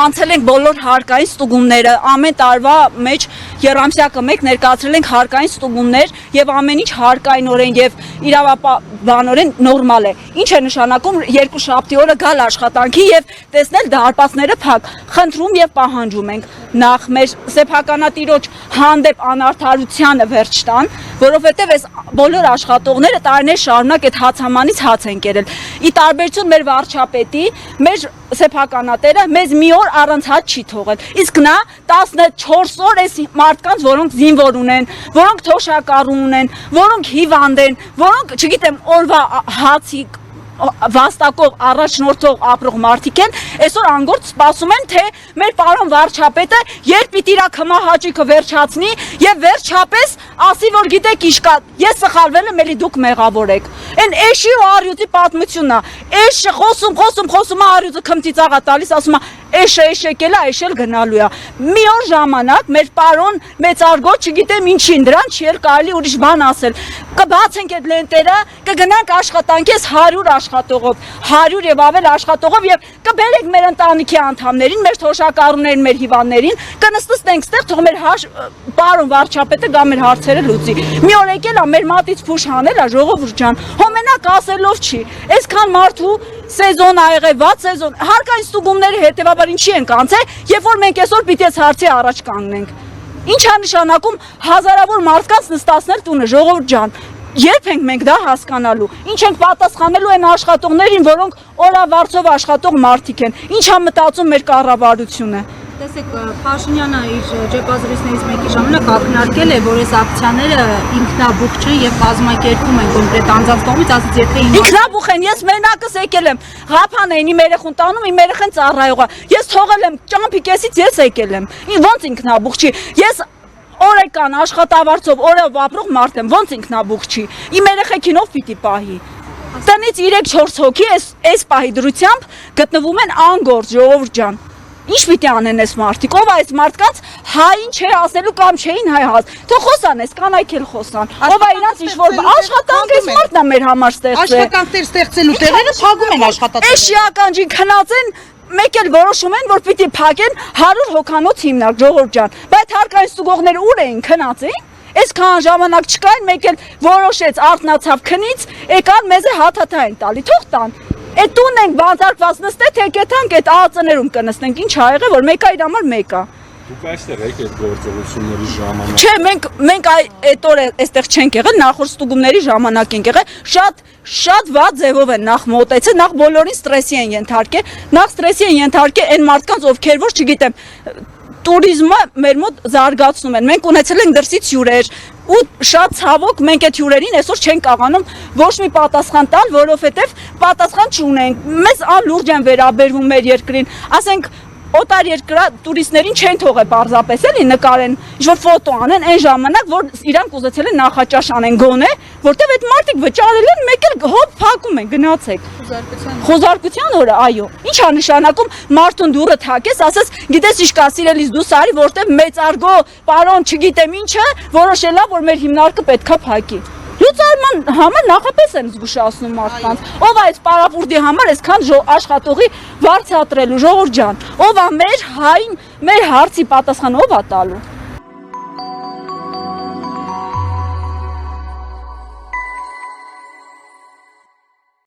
անցել ենք բոլոր հարկային ստուգումները, ամեն տարվա մեջ երամսյակը մեկ ներկայացրել ենք հարկային ստուգումներ եւ ամեն ինչ հարկայինորեն եւ իրավաբանորեն նորմալ է։ Ինչ է նշանակում երկու շաբթի օրը գալ աշխատանքի եւ տեսնել դարպասները փակ։ Խնդրում եւ պահանջում ենք նախ մեր սեփականատիրոջ հանդեպ անարդարությանը վերջ տան, որովհետեւ այս բոլոր աշխատողները տարիներ շարունակ այդ հացամանից հաց են կերել։ Ի տարբերություն մեր վարչապետի, մեր սեփականատերը մեզ մի օր առանց հաց չի թողել։ Իսկ նա 14 օր այս մարդկանց, որոնք զինվոր ունեն, որոնք թոշակառու ունեն, որոնք հիվանդ են, որոնք, չգիտեմ, օրվա հացի վաստակով առաջնորդող ապրող մարդիկ են, այսօր անգործ սպասում են, թե մեր պարոն վարչապետը երբ պիտի իր քմահաճիկը վերջացնի եւ վերջապես ասի, որ գիտեք ինչ կա, ես սխալվել եմ, էլի դուք մեղավոր եք։ Այն էշի ու արյուծի պատմությունն է։ Էշը խոսում արյուծը քմծիծաղա տալիս, ասում է էշը եկել է, էշել գնալու է։ Մի օր ժամանակ մեր պարոն մեծարգո, չգիտեմ ինչին, դրան չի էլ կարելի ուրիշ բան ասել։ Կբացենք այդ լենտերը, կգնանք աշխատանքի 100 աշխատողով, 100 եւ ավել աշխատողով եւ կբերենք մեր ընտանիքի անդամներին, մեր թոշակառուներին, մեր հիվանդներին, կնստենք ստեղ, թող մեր պարոն վարչապետը գա մեր հարցերը լուծի։ Մի օր եկել է մեր մատից փուշ հանել, ժողովուրդ ջան, հոմենակ ասելով չի։ Այսքան մարդու սեզոն ա եղել, վատ սեզոն, հարկային ստուգումների հետեւաբար ինչի ենք անցել, երբ որ մենք այսօր պիտի այս հարցի առաջ կանգնենք։ Ինչ է նշանակում հազարավոր մարդկանց նստացնել տունը, ժողովուրդ ջան։ Երբ ենք մենք դա հասկանալու, ինչ ենք պատասխանելու այն աշխատողներին, որոնք օրավարձով աշխատող մարդիկ են, ինչ է մտածում մեր կառավարությունը։ Տեսեք, Փաշինյանը իր ջեպազրույցներից մեկի ժամանակ ակնարկել է, որ այս ակցիաները ինքնաբուխ չեն եւ կազմակերպում են կոնկրետ անձանց կողմից, ասած եթե ինքնաբուխ են, ես մենակս եկել եմ, Ղափան էին իմ երեխուն տանում, իմ երեխան ծառայող է, ես թողել եմ ճամփի կեսից, ես եկել եմ, ոնց ինքնաբուխ չի, ես օրեկան աշխատավարձով օրով ապրող մարդ եմ, ոնց ինքնաբուխ չի, իմ երեխեքին ով պիտի պահի։ Տնից 3-4 հոգի այս պահի դրությամբ գտնվում են անգործ, ժողովուրդ ջան։ Ինչ պիտի անեն այս մարդիկ, ով այս մարդկանց հային չէ ասելու կամ չէին հայ հաց, թող խոսան, այս կանայք էլ խոսան, ով է իրանց ինչ-որ աշխատանք այս մարդն է մեր համար ստեղծել։ Աշխատանքներ ստեղծելու տեղերը փակում են աշխատատեղերը։ Էս շիականջին քնած են, մեկ էլ որոշում են, որ պիտի փակեն 100 հոգանոց հիմնարկ, ժողովուրդ ջան, բայց հարկային ստուգողները ուր էին, քնած էին։ Այսքան ժամանակ չկային, մեկ էլ որոշեց արթնացավ քնից, եկան մեզ հաթաթա են տալի, թող տան։ Այդ տուն ենք բանտարկված նստել, թե կեթանք այդ ԱԱԾ-ներում կնստենք, ինչ ա եղել, որ մեկը իր համար մեկը։ Դուք այստեղ եք այդ գործողությունների ժամանակ։ Չէ, մենք այդ օրը այստեղ չենք եղել, նախորդ ստուգումների ժամանակ ենք եղել, շատ վատ ձևով են նախ մոտեցել, նախ բոլորին ստրեսի են ենթարկել, նախ ստրեսի են ենթարկել այն մարդկանց, ովքեր որ չգիտեմ, տուրիզմը մեր մոտ զարգացնում են, մենք ունեցել ենք դրսից հյուրեր ու շատ ցավոք մենք այդ հյուրերին այսօր չենք կարողանում ոչ մի պատասխան տալ, որովհետև պատասխան չունենք, մեզ անլուրջ են վերաբերվում մեր երկրին, ասենք օտար երկրա տուրիստներին չեն թողել պարզապես էլի նկարեն, ինչ-որ ֆոտո անեն այն ժամանակ, որ իրանք ուզեցել են նախաճաշ անեն գոնե, որտեվ այդ մարդիկ վճարել են, մեկ էլ հոп փակում են, գնացեք։ Խոզարկության օրը, այո։ Ինչ է նշանակում մարդուն դուռը թակես, ասես, գիտես ինչ կա, սիրելիս դու սարի, որտեվ մեծարգո, պարոն, չգիտեմ ինչը, որոշելա, որ մեր հիմնարկը պետքա փակի։ Լուծարման համար նախապես են զգուշացնում մարդկանց, ով այդ պարապուրդի համար այսքան աշխատողի վարձատրելու, ժողովուրդ ջան, ով է մեր հային, մեր հարցի պատասխան ով է տալու։